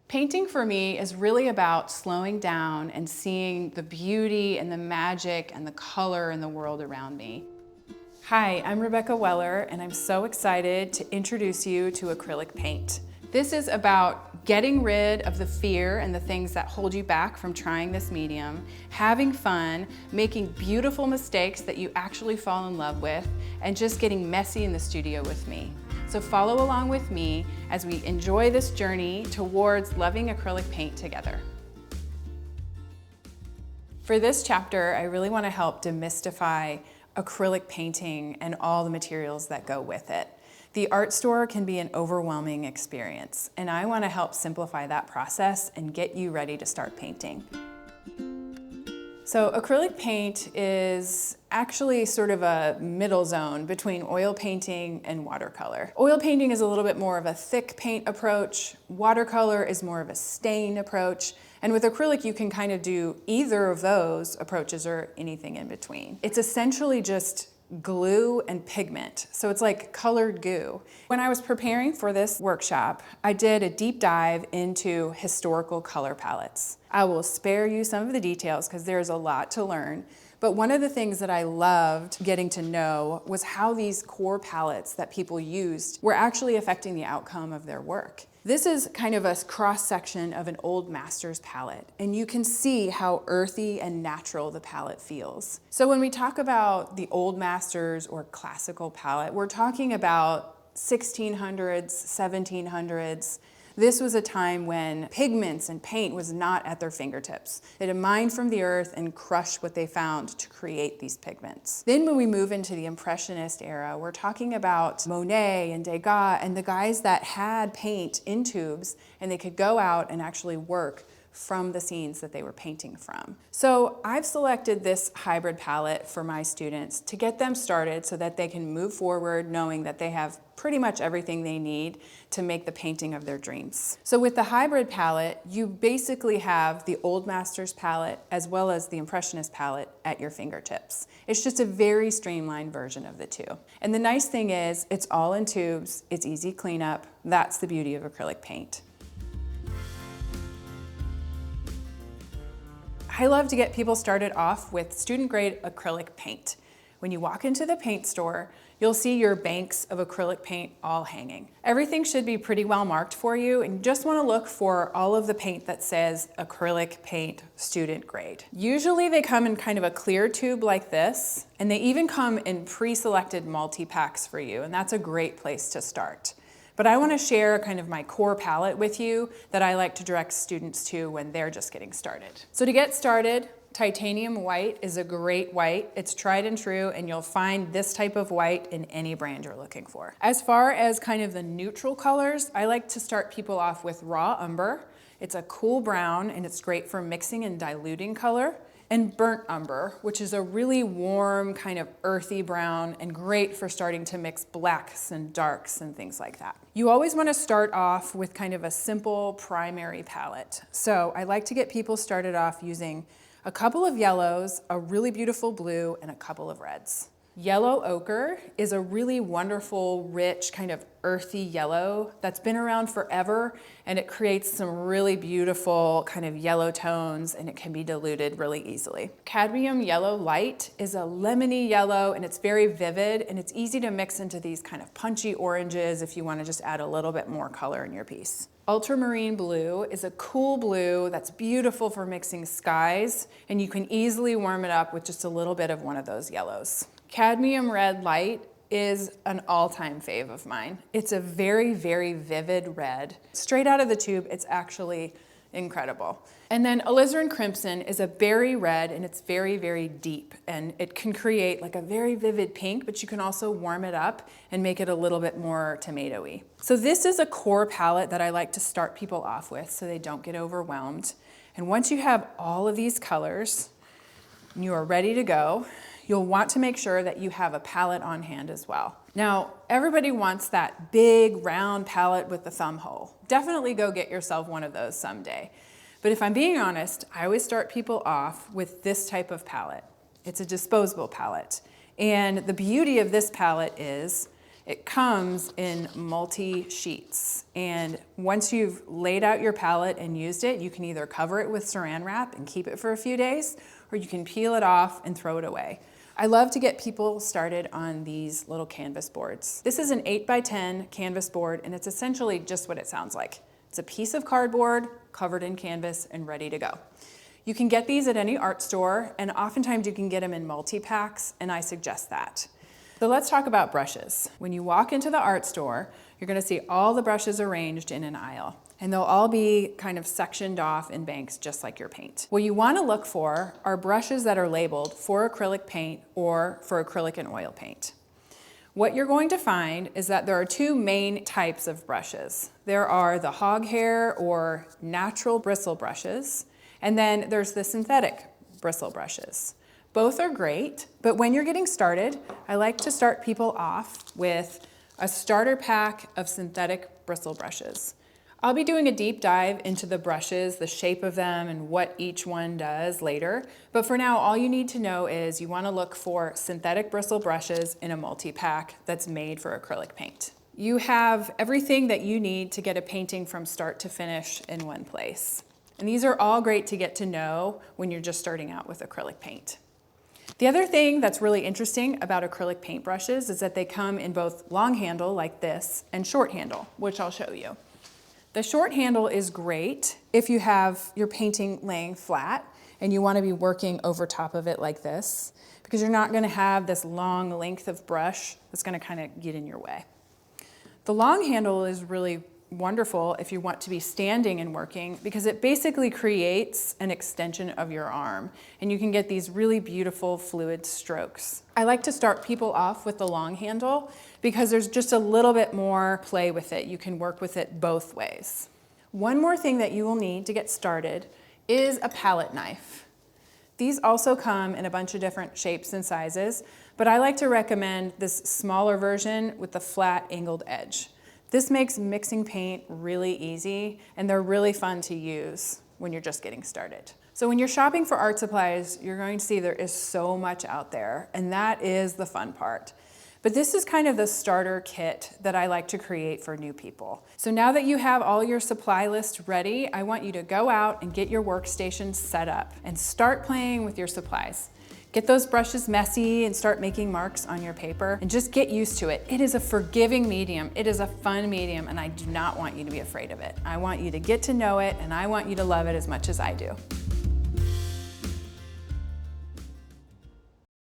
Painting for me is really about slowing down and seeing the beauty and the magic and the color in the world around me. Hi, I'm Rebecca Weller, and I'm so excited to introduce you to acrylic paint. This is about getting rid of the fear and the things that hold you back from trying this medium, having fun, making beautiful mistakes that you actually fall in love with, and just getting messy in the studio with me. So follow along with me as we enjoy this journey towards loving acrylic paint together. For this chapter, I really want to help demystify acrylic painting and all the materials that go with it. The art store can be an overwhelming experience, and I want to help simplify that process and get you ready to start painting. So acrylic paint is actually sort of a middle zone between oil painting and watercolor. Oil painting is a little bit more of a thick paint approach. Watercolor is more of a stain approach. And with acrylic, you can kind of do either of those approaches or anything in between. It's essentially just glue and pigment. So it's like colored goo. When I was preparing for this workshop, I did a deep dive into historical color palettes. I will spare you some of the details because there's a lot to learn. But one of the things that I loved getting to know was how these core palettes that people used were actually affecting the outcome of their work. This is kind of a cross-section of an old master's palette, and you can see how earthy and natural the palette feels. So when we talk about the old masters or classical palette, we're talking about 1600s, 1700s. This was a time when pigments and paint was not at their fingertips. They had to mine from the earth and crush what they found to create these pigments. Then when we move into the Impressionist era, we're talking about Monet and Degas and the guys that had paint in tubes, and they could go out and actually work from the scenes that they were painting from. So I've selected this hybrid palette for my students to get them started so that they can move forward knowing that they have pretty much everything they need to make the painting of their dreams. So with the hybrid palette, you basically have the Old Masters palette as well as the Impressionist palette at your fingertips. It's just a very streamlined version of the two. And the nice thing is, it's all in tubes, it's easy cleanup. That's the beauty of acrylic paint. I love to get people started off with student-grade acrylic paint. When you walk into the paint store, you'll see your banks of acrylic paint all hanging. Everything should be pretty well marked for you, and you just want to look for all of the paint that says acrylic paint student grade. Usually they come in kind of a clear tube like this, and they even come in pre-selected multi-packs for you, and that's a great place to start. But I want to share kind of my core palette with you that I like to direct students to when they're just getting started. So to get started, titanium white is a great white. It's tried and true, and you'll find this type of white in any brand you're looking for. As far as kind of the neutral colors, I like to start people off with raw umber. It's a cool brown, and it's great for mixing and diluting color. And burnt umber, which is a really warm, kind of earthy brown and great for starting to mix blacks and darks and things like that. You always want to start off with kind of a simple primary palette. So I like to get people started off using a couple of yellows, a really beautiful blue, and a couple of reds. Yellow ochre is a really wonderful, rich, kind of earthy yellow that's been around forever, and it creates some really beautiful kind of yellow tones, and it can be diluted really easily. Cadmium yellow light is a lemony yellow, and it's very vivid, and it's easy to mix into these kind of punchy oranges if you want to just add a little bit more color in your piece. Ultramarine blue is a cool blue that's beautiful for mixing skies, and you can easily warm it up with just a little bit of one of those yellows. Cadmium red light is an all-time fave of mine. It's a very, very vivid red. Straight out of the tube, it's actually incredible. And then alizarin crimson is a berry red, and it's very, very deep, and it can create like a very vivid pink, but you can also warm it up and make it a little bit more tomatoey. So this is a core palette that I like to start people off with so they don't get overwhelmed. And once you have all of these colors and you are ready to go, you'll want to make sure that you have a palette on hand as well. Now, everybody wants that big round palette with the thumb hole. Definitely go get yourself one of those someday. But if I'm being honest, I always start people off with this type of palette. It's a disposable palette. And the beauty of this palette is It comes in multi-sheets, and once you've laid out your palette and used it, you can either cover it with saran wrap and keep it for a few days, or you can peel it off and throw it away. I love to get people started on these little canvas boards. This is an 8x10 canvas board, and it's essentially just what it sounds like. It's a piece of cardboard covered in canvas and ready to go. You can get these at any art store, and oftentimes you can get them in multi-packs, and I suggest that. So let's talk about brushes. When you walk into the art store, you're gonna see all the brushes arranged in an aisle, and they'll all be kind of sectioned off in banks just like your paint. What you wanna look for are brushes that are labeled for acrylic paint or for acrylic and oil paint. What you're going to find is that there are two main types of brushes. There are the hog hair or natural bristle brushes, and then there's the synthetic bristle brushes. Both are great, but when you're getting started, I like to start people off with a starter pack of synthetic bristle brushes. I'll be doing a deep dive into the brushes, the shape of them, and what each one does later. But for now, all you need to know is you want to look for synthetic bristle brushes in a multi-pack that's made for acrylic paint. You have everything that you need to get a painting from start to finish in one place. And these are all great to get to know when you're just starting out with acrylic paint. The other thing that's really interesting about acrylic paint brushes is that they come in both long handle like this and short handle, which I'll show you. The short handle is great if you have your painting laying flat and you want to be working over top of it like this, because you're not going to have this long length of brush that's going to kind of get in your way. The long handle is really wonderful if you want to be standing and working, because it basically creates an extension of your arm and you can get these really beautiful fluid strokes. I like to start people off with the long handle because there's just a little bit more play with it. You can work with it both ways. One more thing that you will need to get started is a palette knife. These also come in a bunch of different shapes and sizes, but I like to recommend this smaller version with the flat angled edge. This makes mixing paint really easy, and they're really fun to use when you're just getting started. So when you're shopping for art supplies, you're going to see there is so much out there, and that is the fun part. But this is kind of the starter kit that I like to create for new people. So now that you have all your supply list ready, I want you to go out and get your workstation set up and start playing with your supplies. Get those brushes messy and start making marks on your paper and just get used to it. It is a forgiving medium. It is a fun medium, and I do not want you to be afraid of it. I want you to get to know it, and I want you to love it as much as I do.